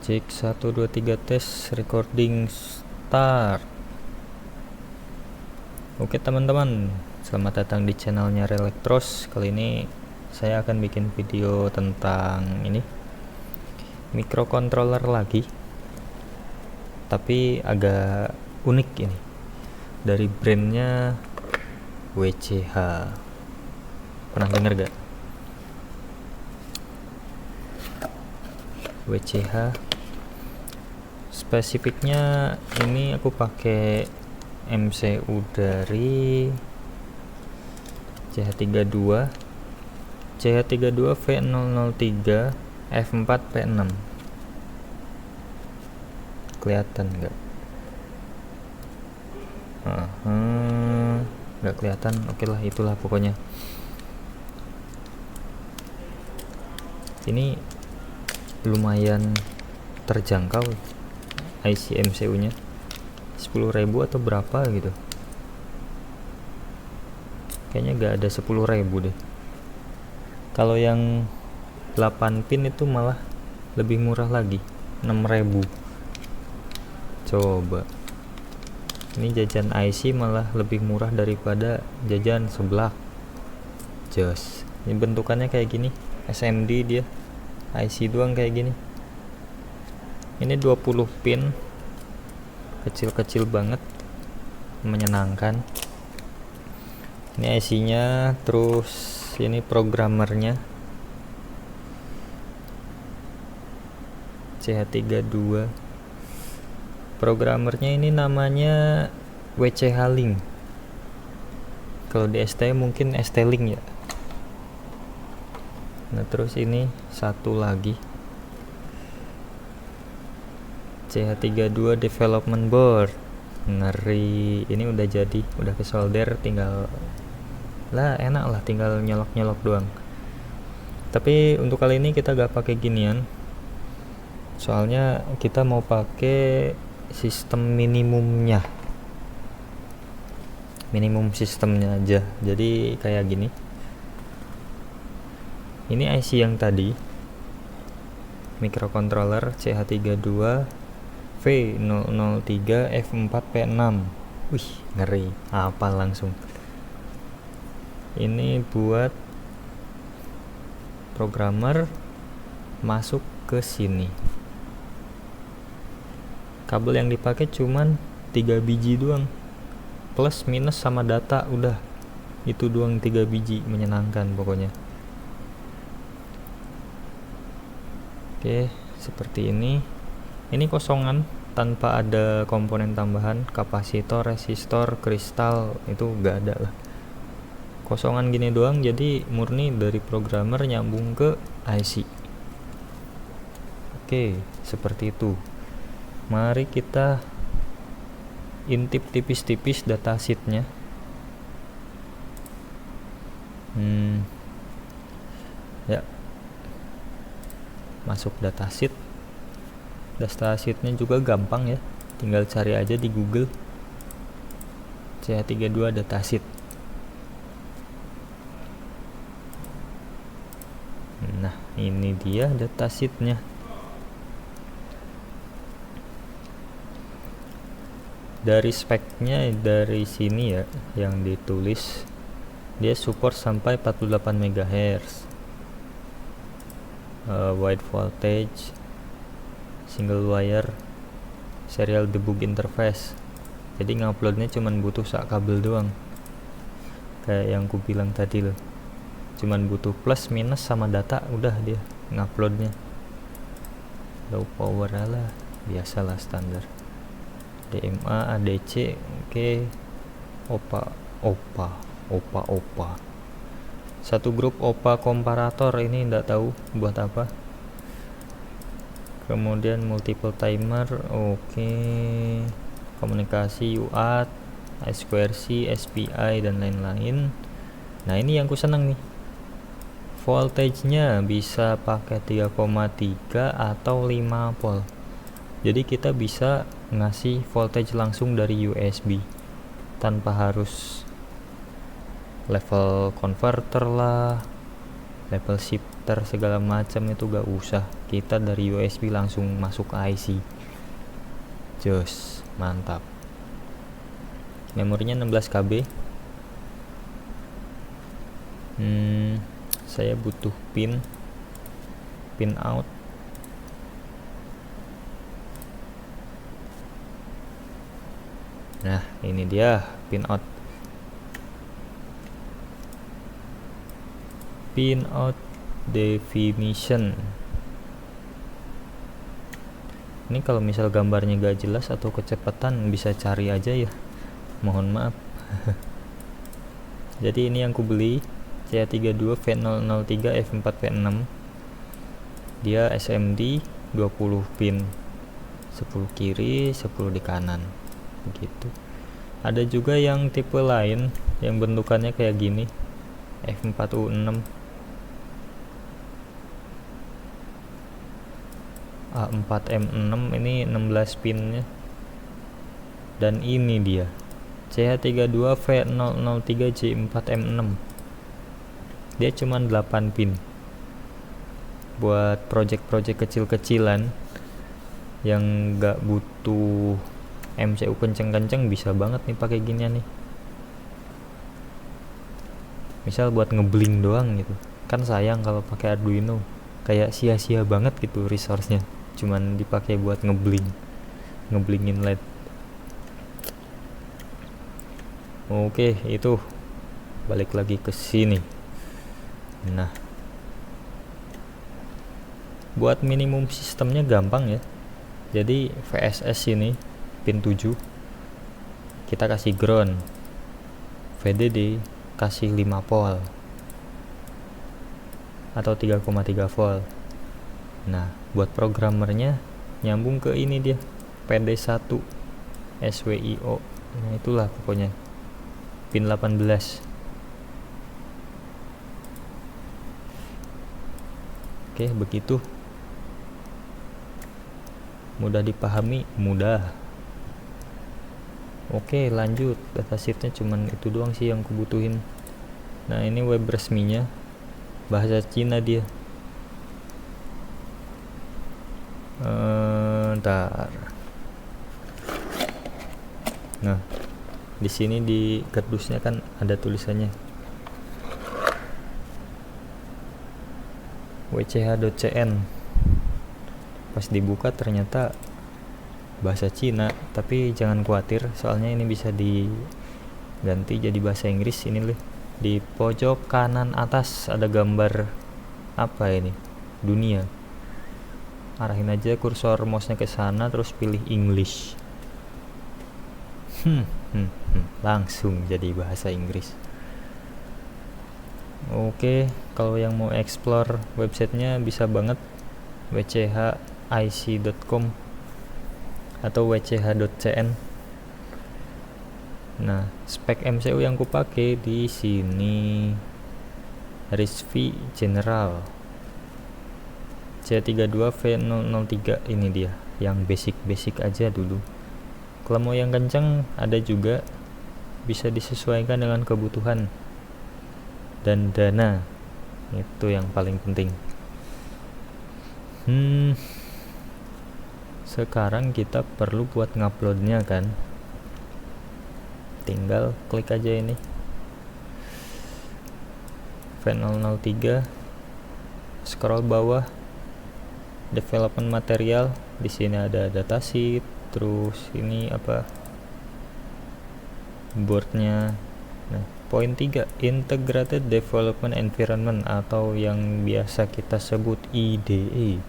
Cek 1 2 3 tes recording start. Oke teman-teman, selamat datang di channelnya Relaktros. Kali ini saya akan bikin video tentang ini microcontroller lagi, tapi agak unik ini, dari brandnya WCH. Pernah dengar gak? WCH. Spesifiknya ini aku pakai MCU dari CH32 V003 F4 P6. Kelihatan nggak? Nggak kelihatan. Oke lah, itulah pokoknya. Ini lumayan terjangkau IC MCU nya 10.000 atau berapa gitu, kayaknya gak ada 10.000 deh. Kalau yang 8 pin itu malah lebih murah lagi, 6.000. Coba ini jajan IC malah lebih murah daripada jajan seblak. Jos, ini bentukannya kayak gini, SMD dia, IC doang kayak gini. Ini 20 pin, kecil-kecil banget, menyenangkan. Ini IC nya, terus ini programmernya CH32. Programmernya ini namanya WCH Link. Kalau di ST mungkin ST Link ya. Nah terus ini satu lagi CH32 development board, ngeri. Ini udah jadi, udah ke solder, tinggal lah, enak lah, tinggal nyolok-nyolok doang. Tapi untuk kali ini kita gak pakai ginian, soalnya kita mau pakai sistem minimum sistemnya aja. Jadi kayak gini. Ini IC yang tadi, microcontroller CH32 V003 F4 P6. Wih, ngeri, apa langsung. Ini buat programmer masuk ke sini. Kabel yang dipakai cuman 3 biji doang, plus minus sama data, udah itu doang, 3 biji, menyenangkan pokoknya. Oke, seperti ini. Ini kosongan, tanpa ada komponen tambahan, kapasitor, resistor, kristal, itu gak ada lah. Kosongan gini doang, jadi murni dari programmer nyambung ke IC. Oke, seperti itu. Mari kita intip tipis-tipis datasheetnya. Ya, masuk datasheet. Datasheetnya juga gampang ya, tinggal cari aja di Google CH32 datasheet. Nah ini dia datasheetnya. Dari speknya dari sini ya yang ditulis, dia support sampai 48 MHz, wide voltage, single wire, serial debug interface. Jadi nguploadnya cuman butuh sak kabel doang, kayak yang ku bilang tadi loh, cuman butuh plus minus sama data, udah dia nguploadnya. Low power lah, biasalah standar. DMA, ADC, oke. OPA. Satu grup OPA komparator, ini ndak tahu buat apa. Kemudian multiple timer, oke. Komunikasi UART, I2C, SPI dan lain-lain. Nah ini yang ku seneng nih, voltage-nya bisa pakai 3,3 atau 5 volt. Jadi kita bisa ngasih voltage langsung dari USB tanpa harus level converter lah, level shifter segala macam, itu gak usah. kita dari USB langsung masuk ke IC. Jos, mantap. Memorinya 16 KB. Saya butuh pin out. Nah, ini dia pin out definition. Ini kalau misal gambarnya gak jelas atau kecepatan bisa cari aja ya, mohon maaf. Jadi ini yang ku beli CH32 V003 F4 V6, dia SMD 20 pin, 10 kiri 10 di kanan begitu. Ada juga yang tipe lain yang bentukannya kayak gini, F4U6 A4M6, ini 16 pinnya. Dan ini dia CH32 V003 J4M6, dia cuma 8 pin. Buat project-project kecil-kecilan yang gak butuh MCU kenceng-kenceng bisa banget nih pakai ginian nih. Misal buat ngebling doang gitu, kan sayang kalau pakai Arduino, kayak sia-sia banget gitu resource-nya, cuman dipakai buat ngeblingin LED. Oke, itu balik lagi ke sini. Nah, buat minimum sistemnya gampang ya. Jadi VSS ini pin 7 kita kasih ground, VDD kasih 5 volt atau 3,3 volt. Nah, buat programmernya nyambung ke ini dia PD1 SWIO. Nah, itulah pokoknya pin 18. Oke, begitu. Mudah dipahami, mudah. Oke, lanjut. Datasheetnya cuman itu doang sih yang kubutuhin. Nah, ini web resminya, bahasa Cina dia. Ntar. Nah, di sini di kardusnya kan ada tulisannya wch.cn. Pas dibuka ternyata bahasa Cina, tapi jangan khawatir soalnya ini bisa diganti jadi bahasa Inggris. Ini loh, di pojok kanan atas ada gambar apa ini, dunia. Arahin aja kursor mouse-nya ke sana terus pilih English. Langsung jadi bahasa Inggris. Oke, kalau yang mau explore websitenya bisa banget wchic.com atau wch.cn. Nah, spek MCU yang kupakai di sini RISC-V General C32 V003, ini dia yang basic aja dulu. Kalau mau yang kenceng ada juga, bisa disesuaikan dengan kebutuhan dan dana, itu yang paling penting. Sekarang kita perlu buat nguploadnya kan, tinggal klik aja ini V003, scroll bawah, development material. Di sini ada datasheet, terus ini apa, boardnya. Nah, poin 3, integrated development environment atau yang biasa kita sebut IDE.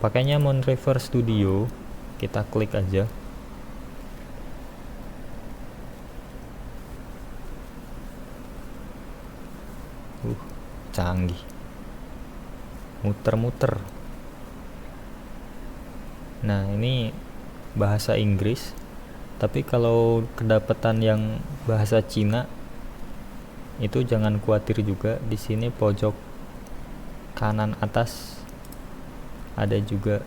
Pakainya Moonriver Studio, kita klik aja. Canggih, muter-muter. Nah, ini bahasa Inggris, tapi kalau kedapatan yang bahasa Cina itu jangan khawatir juga. Di sini pojok kanan atas ada juga.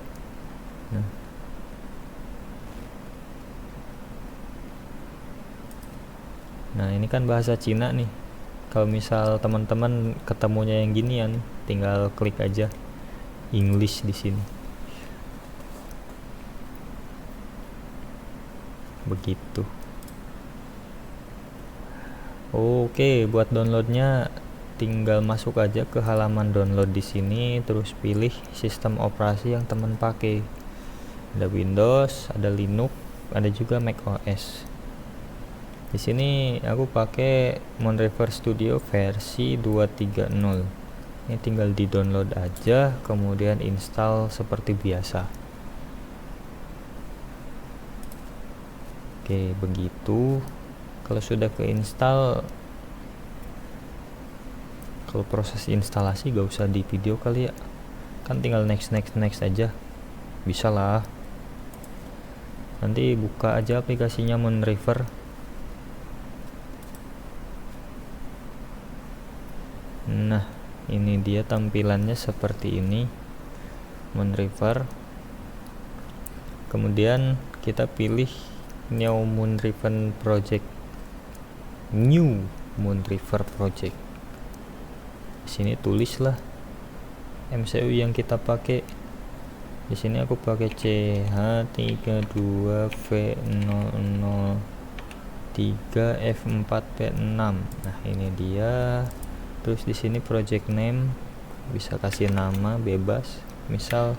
Nah, ini kan bahasa Cina nih. Kalau misal teman-teman ketemunya yang ginian, tinggal klik aja English di sini. Begitu. Oke, buat downloadnya tinggal masuk aja ke halaman download di sini, terus pilih sistem operasi yang teman pakai. Ada Windows, ada Linux, ada juga Mac OS. Di sini aku pakai Moonriver Studio versi 2.3.0. Ini tinggal di download aja, kemudian install seperti biasa. Oke, begitu. Kalau sudah keinstall, kalau proses instalasi gak usah di video kali ya, kan tinggal next aja, bisa lah. Nanti buka aja aplikasinya Moonriver. Nah, ini dia tampilannya seperti ini, Moonriver. Kemudian kita pilih New Moonriver Project. Di sini tulislah MCU yang kita pakai. Di sini aku pakai CH32V003F4P6. Nah, ini dia. Terus di sini project name bisa kasih nama bebas, misal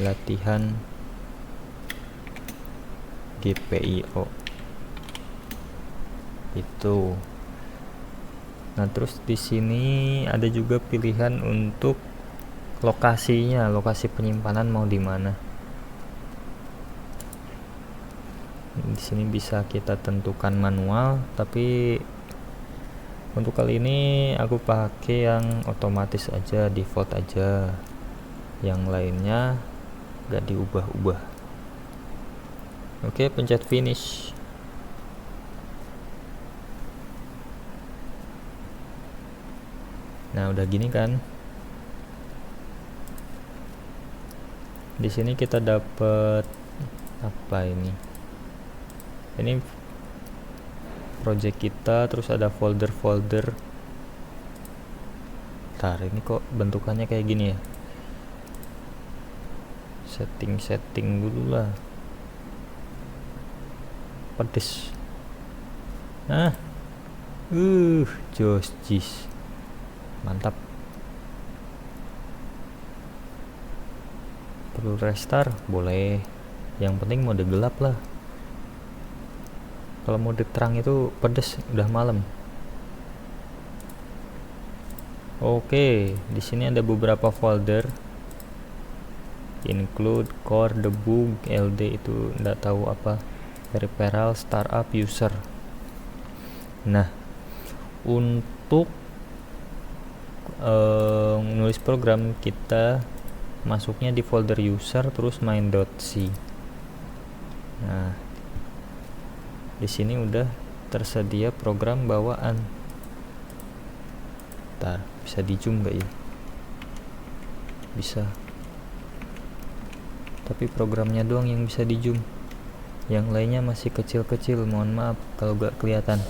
latihan GPIO itu. Nah, terus di sini ada juga pilihan untuk lokasinya, lokasi penyimpanan mau di mana. Di sini bisa kita tentukan manual, tapi untuk kali ini aku pakai yang otomatis aja, default aja. Yang lainnya gak diubah-ubah. Oke, pencet finish. Nah, udah gini kan. Di sini kita dapat apa ini? Ini project kita, terus ada folder-folder. Ntar, ini kok bentukannya kayak gini ya? Setting dulu lah. Pedes. Nah, jis. Mantap. Perlu restart? Boleh. Yang penting mode gelap lah. Kalau mode terang itu pedes, udah malam. Oke, di sini ada beberapa folder. Include, core, debug, LD itu enggak tahu apa. Peripheral, startup, user. Nah, untuk nulis program kita masuknya di folder user, terus main.c. Nah, di sini udah tersedia program bawaan. Ntar, bisa di zoom gak ya? Bisa, tapi programnya doang yang bisa di zoom, yang lainnya masih kecil-kecil. Mohon maaf kalau gak kelihatan.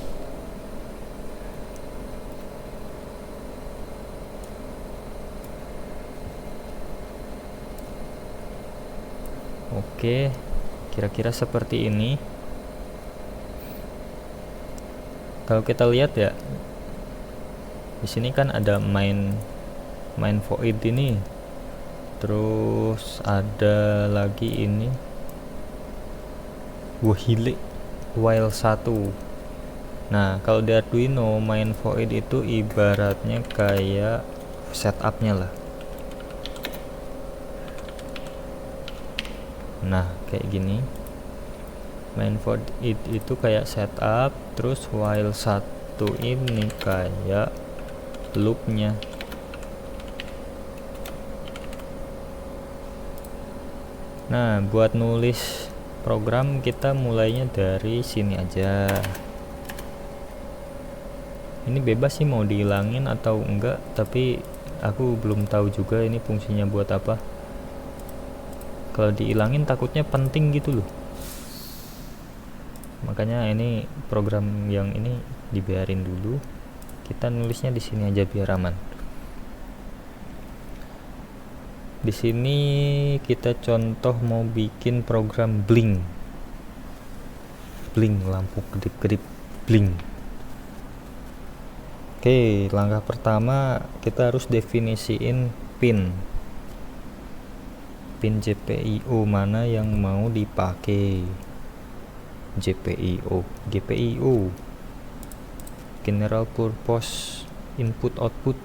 Oke, kira-kira seperti ini. Kalau kita lihat ya, di sini kan ada main void ini, terus ada lagi ini while 1. Nah, kalau di Arduino main void itu ibaratnya kayak setupnya lah. Nah, kayak gini. Main void itu kayak setup, terus while 1 ini kayak loopnya. Nah, buat nulis program kita mulainya dari sini aja. Ini bebas sih mau dihilangin atau enggak, tapi aku belum tahu juga ini fungsinya buat apa. Kalau dihilangin takutnya penting gitu loh. Makanya ini program yang ini dibiarin dulu. Kita nulisnya di sini aja biar aman. Di sini kita contoh mau bikin program bling, lampu kedip-kedip bling. Oke, langkah pertama kita harus definisiin pin GPIO mana yang mau dipakai. GPIO General Purpose Input Output,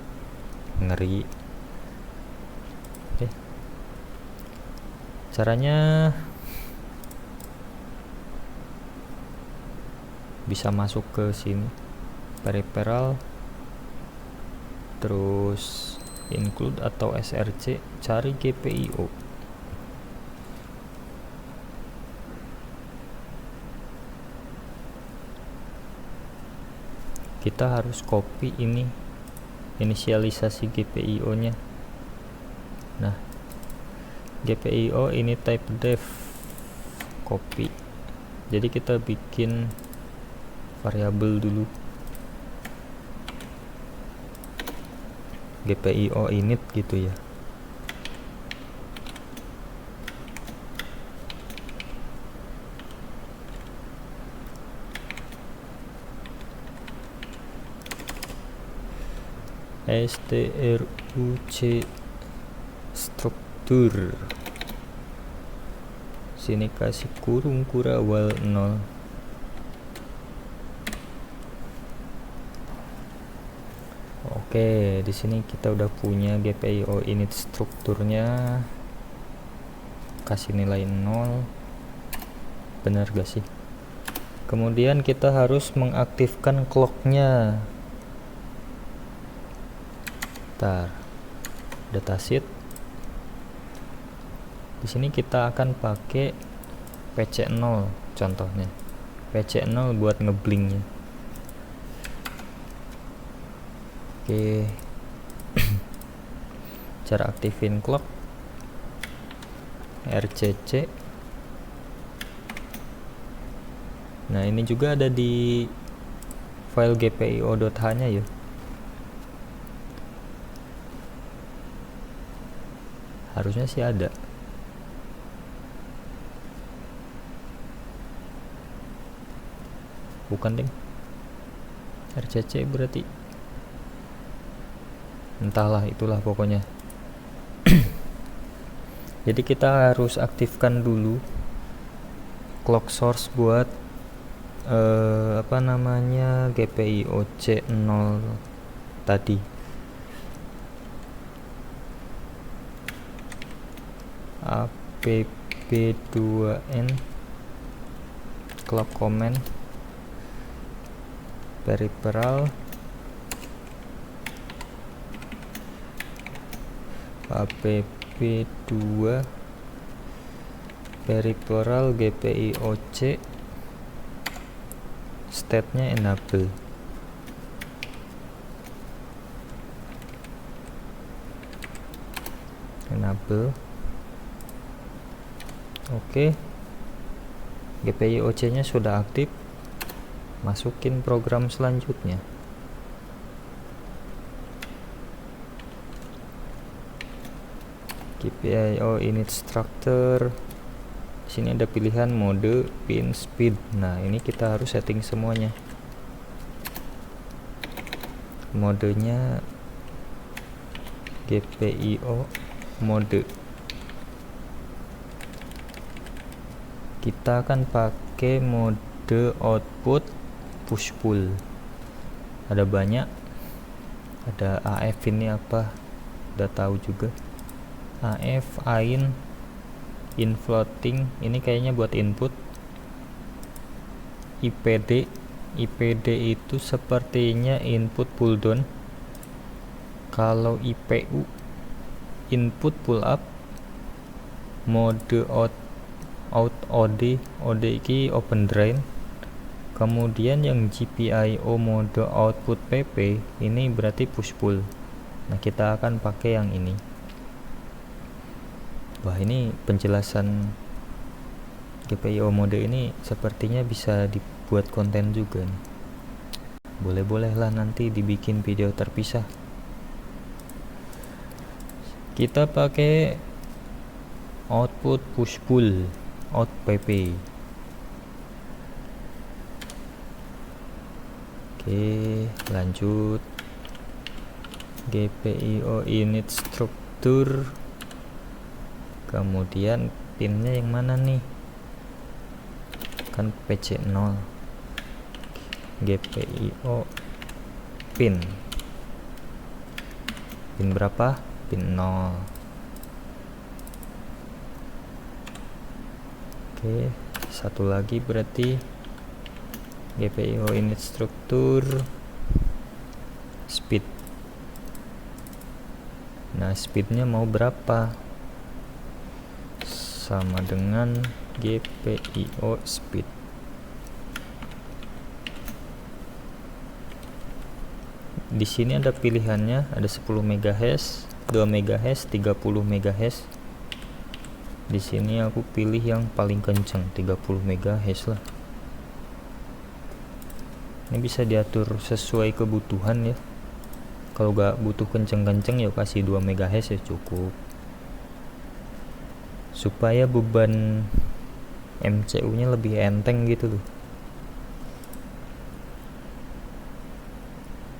ngeri. Oke, caranya bisa masuk ke sini, peripheral, terus include atau src, cari GPIO. Kita harus copy ini inisialisasi GPIO nya. Nah, GPIO ini type def, copy. Jadi kita bikin variabel dulu, GPIO init gitu ya. struc struktur, sini kasih kurung kurawal 0. Oke, di sini kita udah punya GPIO init strukturnya, kasih nilai 0. Benar gak sih? Kemudian kita harus mengaktifkan clocknya. Datasheet. Di sini kita akan pakai PC0 contohnya. PC0 buat ngeblingnya. Oke. Cara aktifin clock, RCC. Nah, ini juga ada di file gpio.h nya ya. Harusnya sih ada. Bukan ding, RCC berarti. Entahlah, itulah pokoknya. Jadi kita harus aktifkan dulu clock source buat GPIO C0 tadi. app2n clock command peripheral app2 peripheral GPIOC, state nya enable. Oke, GPIOC nya sudah aktif. Masukin program selanjutnya. GPIO init structure. Sini ada pilihan mode, pin, speed. Nah, ini kita harus setting semuanya. Modenya GPIO mode. Kita akan pakai mode output push pull. Ada banyak. Ada AF, ini apa? Udah tahu juga. AF, in floating, ini kayaknya buat input. IPD itu sepertinya input pull down. Kalau IPU, input pull up. Mode out OD iki open drain. Kemudian yang GPIO mode output PP ini berarti push pull. Nah, kita akan pakai yang ini. Wah, ini penjelasan GPIO mode ini sepertinya bisa dibuat konten juga nih. Boleh-boleh lah nanti dibikin video terpisah. Kita pakai output push pull out pp. Oke, lanjut. GPIO init struktur, kemudian pinnya yang mana nih, kan PC0. GPIO pin berapa? Pin 0. Oke, satu lagi berarti GPIO init struktur speed. Nah, speednya mau berapa? Sama dengan GPIO speed. Di sini ada pilihannya, ada 10 MHz, 2 MHz, 30 MHz. Di sini aku pilih yang paling kencang, 30 MHz lah. Ini bisa diatur sesuai kebutuhan ya. Kalau gak butuh kenceng-kenceng ya kasih 2 MHz ya cukup, supaya beban MCU nya lebih enteng gitu loh.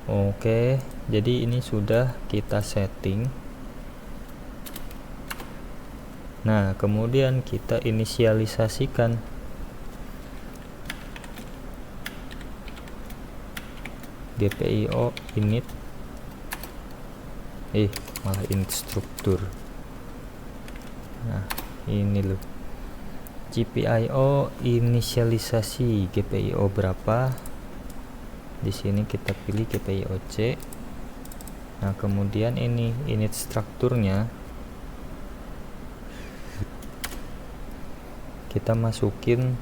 Oke, jadi ini sudah kita setting. Nah, kemudian kita inisialisasikan. GPIO init malah instruktur. Nah, ini loh. GPIO inisialisasi GPIO berapa? Di sini kita pilih GPIO C. Nah, kemudian ini init strukturnya kita masukin,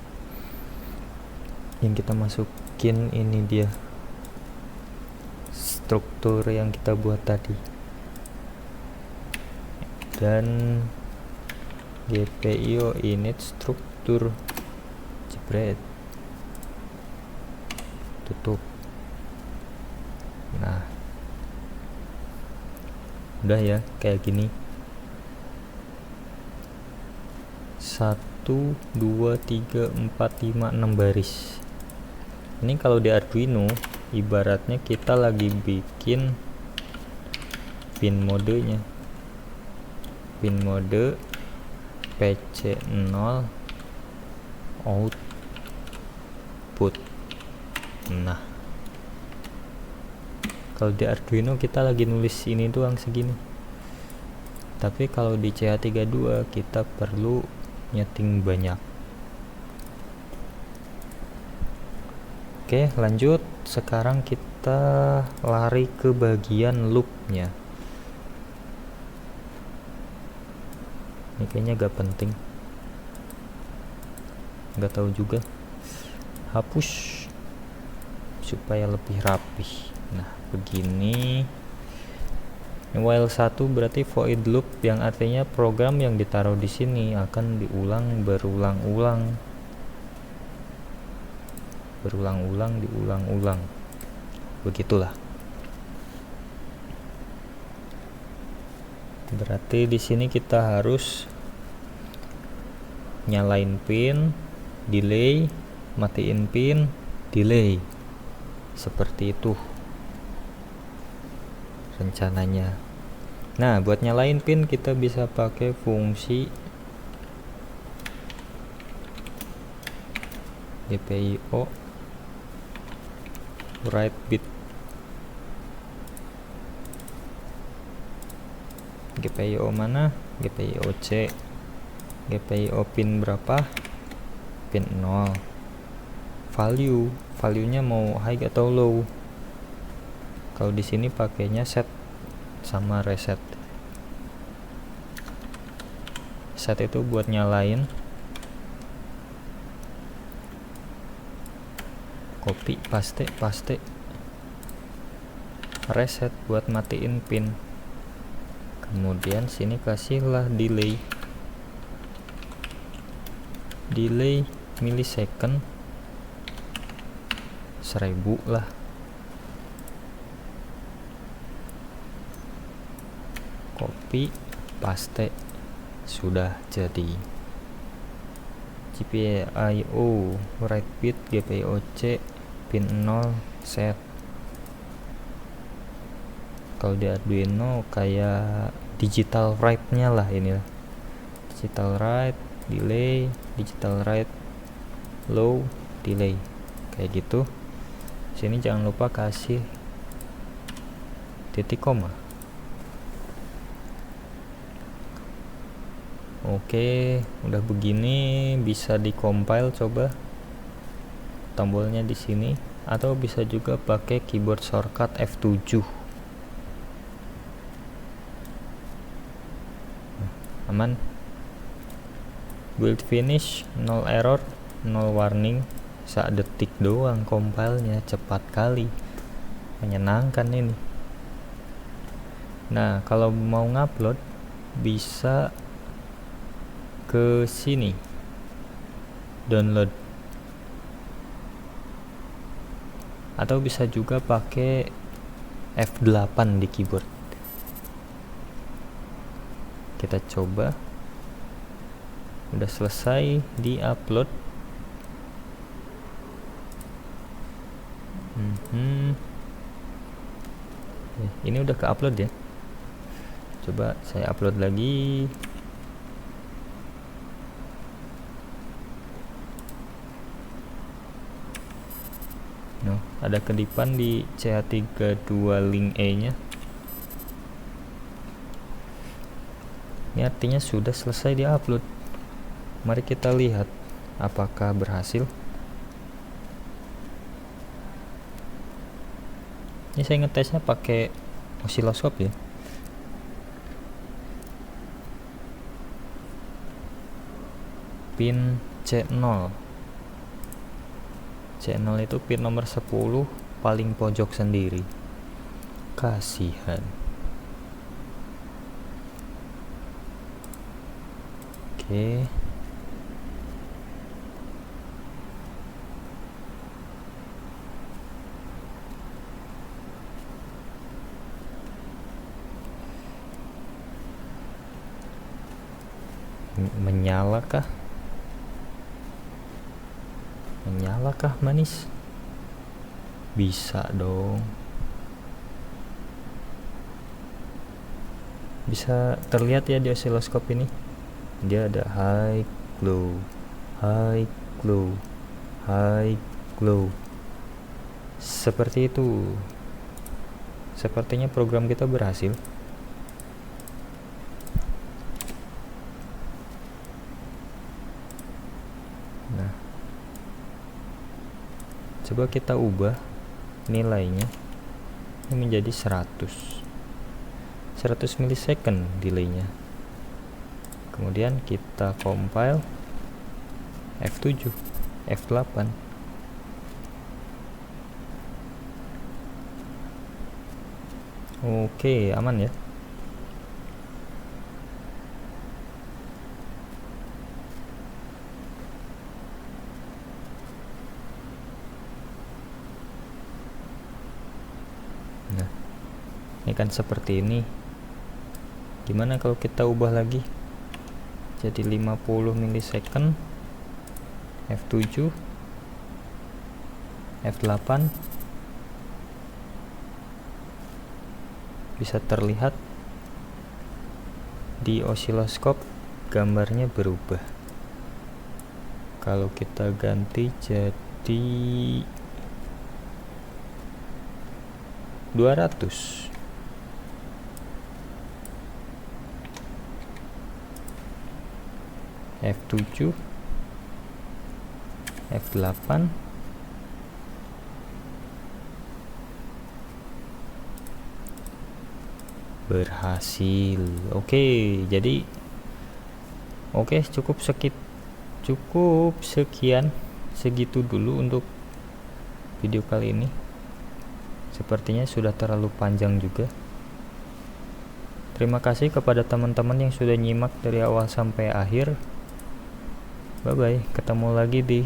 ini dia struktur yang kita buat tadi, dan GPIO init struktur, jebret, tutup. Nah, udah ya kayak gini. 1 2 3 4 5 6 baris. Ini kalau di Arduino ibaratnya kita lagi bikin pin modenya, pin mode PC0 output. Nah, kalau di Arduino kita lagi nulis ini doang segini, tapi kalau di CH32 kita perlu nyeting banyak. Oke, lanjut. Sekarang kita lari ke bagian loopnya. Ini kayaknya gak penting, gak tahu juga. Hapus supaya lebih rapih. Nah, begini. While 1 berarti void loop, yang artinya program yang ditaruh di sini akan diulang berulang-ulang, diulang-ulang. Begitulah. Berarti di sini kita harus nyalain pin, delay, matiin pin, delay. Seperti itu rencananya. Nah, buat nyalain pin kita bisa pakai fungsi GPIO write bit. GPIO mana? GPIO C. GPIO pin berapa? Pin 0. Value-nya mau high atau low. Kalau di sini pakainya set sama reset. Set itu buat nyalain, copy paste. Reset buat matiin pin. Kemudian sini kasihlah delay millisecond 1000 lah. Copy paste sudah jadi. GPIO write bit, GPIO-C pin 0 set. Kalau di Arduino kayak digital write nya lah, ini digital write delay, digital write low delay, kayak gitu. Sini jangan lupa kasih titik koma. Oke, udah begini bisa di-compile, coba tombolnya di sini, atau bisa juga pakai keyboard shortcut F7. Aman. Build finish, 0 error, 0 warning, detik doang compile-nya, cepat kali, menyenangkan ini. Nah, kalau mau ngupload bisa ke sini, download, atau bisa juga pakai F8 di keyboard. Kita coba. Udah selesai di upload. Ini udah ke upload ya. Coba saya upload lagi. Ada kedipan di CH32 link E nya. Ini artinya sudah selesai di upload. Mari kita lihat apakah berhasil. Ini saya ngetesnya pakai osiloskop ya. Pin C0. C0 itu pin nomor 10 paling pojok sendiri. Kasihan. Oke. Menyalakah? Menyalakah manis? Bisa dong. Bisa terlihat ya di osiloskop ini. Dia ada high, low, high, low, high, low. Seperti itu. Sepertinya program kita berhasil. Nah, coba kita ubah nilainya ini menjadi 100 milisecond delaynya. Kemudian kita compile F7, F8. Oke, aman ya. Nah, ini kan seperti ini. Gimana kalau kita ubah lagi jadi 50 milisecond, F7, F8, bisa terlihat di osiloskop gambarnya berubah. Kalau kita ganti jadi 200, F7, F8, berhasil. Oke, jadi cukup sekian, segitu dulu untuk video kali ini. Sepertinya sudah terlalu panjang juga. Terima kasih kepada teman-teman yang sudah nyimak dari awal sampai akhir. Bye bye, ketemu lagi di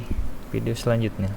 video selanjutnya.